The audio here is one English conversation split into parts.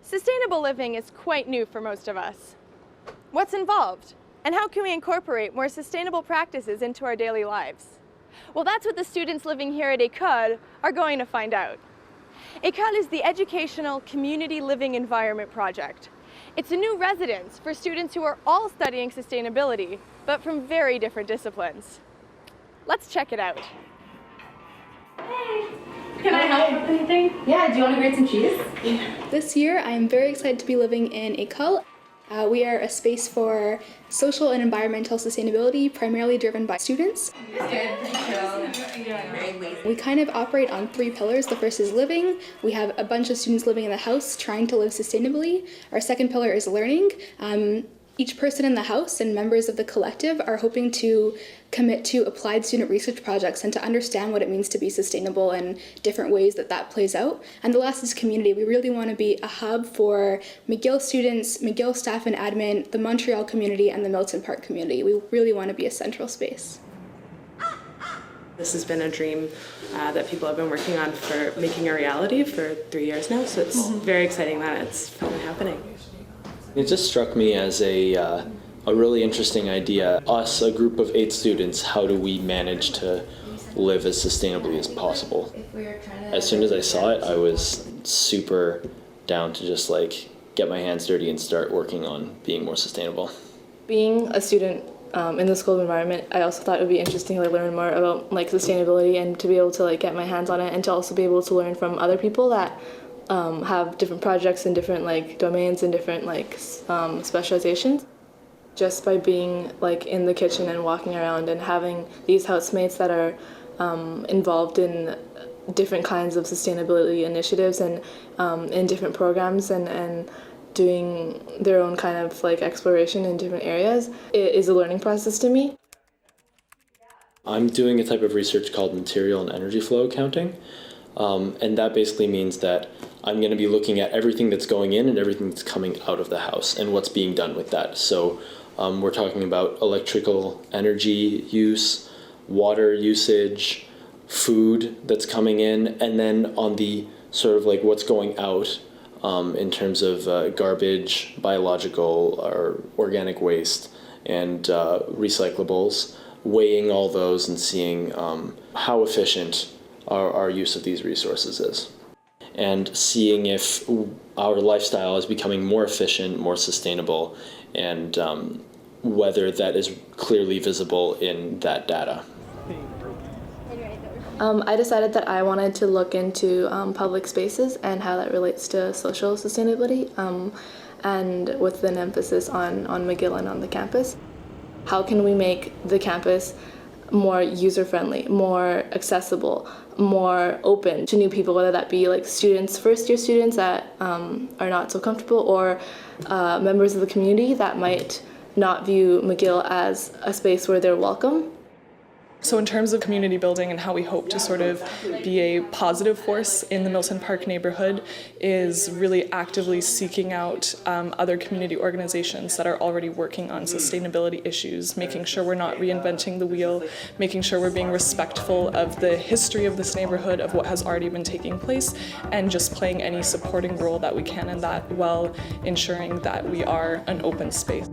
Sustainable living is quite new for most of us. What's involved? And how can we incorporate more sustainable practices into our daily lives? Well, that's what the students living here at ECOLE are going to find out. ECOLE is the Educational Community Living Environment Project. It's a new residence for students who are all studying sustainability, but from very different disciplines. Let's check it out. Hey! Can I help with anything? Yeah, do you want to grate some cheese? This year, I am very excited to be living in ECOLE. We are a space for social and environmental sustainability, primarily driven by students. We kind of operate on 3 pillars. The first is living. We have a bunch of students living in the house trying to live sustainably. Our second pillar is learning. Each person in the house and members of the collective are hoping to commit to applied student research projects and to understand what it means to be sustainable and different ways that that plays out. And the last is community. We really want to be a hub for McGill students, McGill staff and admin, the Montreal community, and the Milton Parc community. We really want to be a central space. This has been a dream that people have been working on for making a reality for 3 years now, so it's very exciting that it's finally happening. It just struck me as a really interesting idea. Us, a group of 8 students, how do we manage to live as sustainably as possible? As soon as I saw it, I was super down to just get my hands dirty and start working on being more sustainable. Being a student in the school environment, I also thought it would be interesting to learn more about sustainability and to be able to get my hands on it and to also be able to learn from other people that have different projects and different domains and different specializations. Just by being in the kitchen and walking around and having these housemates that are involved in different kinds of sustainability initiatives and in different programs and doing their own kind of exploration in different areas, it is a learning process to me. I'm doing a type of research called material and energy flow accounting, and that basically means that I'm going to be looking at everything that's going in and everything that's coming out of the house and what's being done with that. So we're talking about electrical energy use, water usage, food that's coming in, and then on the sort of what's going out in terms of garbage, biological or organic waste, and recyclables, weighing all those and seeing how efficient our use of these resources is, and seeing if our lifestyle is becoming more efficient, more sustainable, and whether that is clearly visible in that data. I decided that I wanted to look into public spaces and how that relates to social sustainability, and with an emphasis on McGill and on the campus. How can we make the campus more user-friendly, more accessible, more open to new people, whether that be students, first-year students that are not so comfortable, or members of the community that might not view McGill as a space where they're welcome. So in terms of community building and how we hope to sort of be a positive force in the Milton Parc neighborhood is really actively seeking out other community organizations that are already working on sustainability issues, making sure we're not reinventing the wheel, making sure we're being respectful of the history of this neighborhood, of what has already been taking place, and just playing any supporting role that we can in that while ensuring that we are an open space.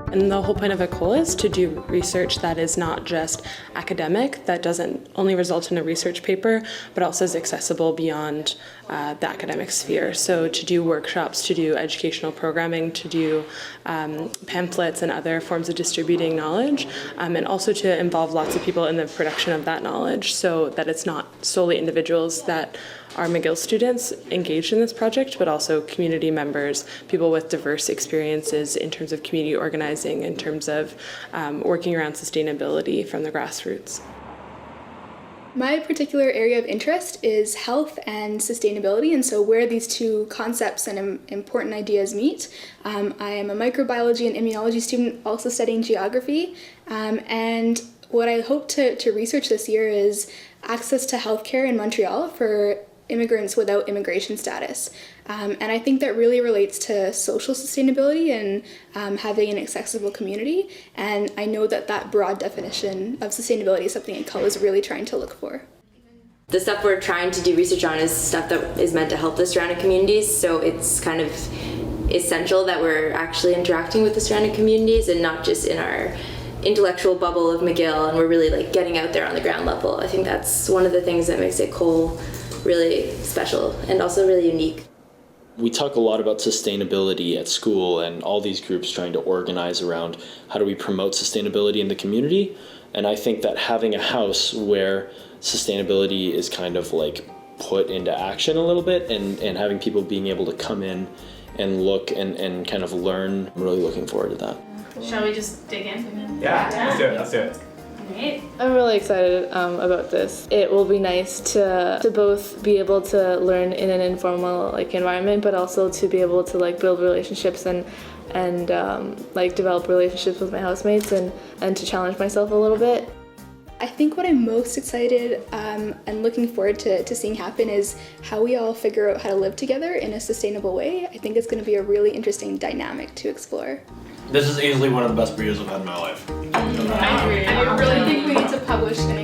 And the whole point of ECOLE is to do research that is not just academic, that doesn't only result in a research paper, but also is accessible beyond the academic sphere. So to do workshops, to do educational programming, to do pamphlets and other forms of distributing knowledge, and also to involve lots of people in the production of that knowledge, so that it's not solely individuals that are McGill students engaged in this project, but also community members, people with diverse experiences in terms of community organizing, in terms of working around sustainability from the grassroots. My particular area of interest is health and sustainability, and so where these two concepts and important ideas meet. I am a microbiology and immunology student also studying geography, and what I hope to research this year is access to healthcare in Montreal for immigrants without immigration status. And I think that really relates to social sustainability and having an accessible community. And I know that that broad definition of sustainability is something ECOLE is really trying to look for. The stuff we're trying to do research on is stuff that is meant to help the surrounding communities, so it's kind of essential that we're actually interacting with the surrounding communities and not just in our intellectual bubble of McGill, and we're really like getting out there on the ground level. I think that's one of the things that makes ECOLE really special and also really unique. We talk a lot about sustainability at school and all these groups trying to organize around how do we promote sustainability in the community. And I think that having a house where sustainability is kind of like put into action a little bit and having people being able to come in and look and kind of learn, I'm really looking forward to that. Shall we just dig in? Yeah, let's do it. Great. I'm really excited about this. It will be nice to both be able to learn in an informal like environment, but also to be able to like build relationships and like develop relationships with my housemates and to challenge myself a little bit. I think what I'm most excited and looking forward to seeing happen is how we all figure out how to live together in a sustainable way. I think it's going to be a really interesting dynamic to explore. This is easily one of the best videos I've had in my life. I agree. I really think we need to publish an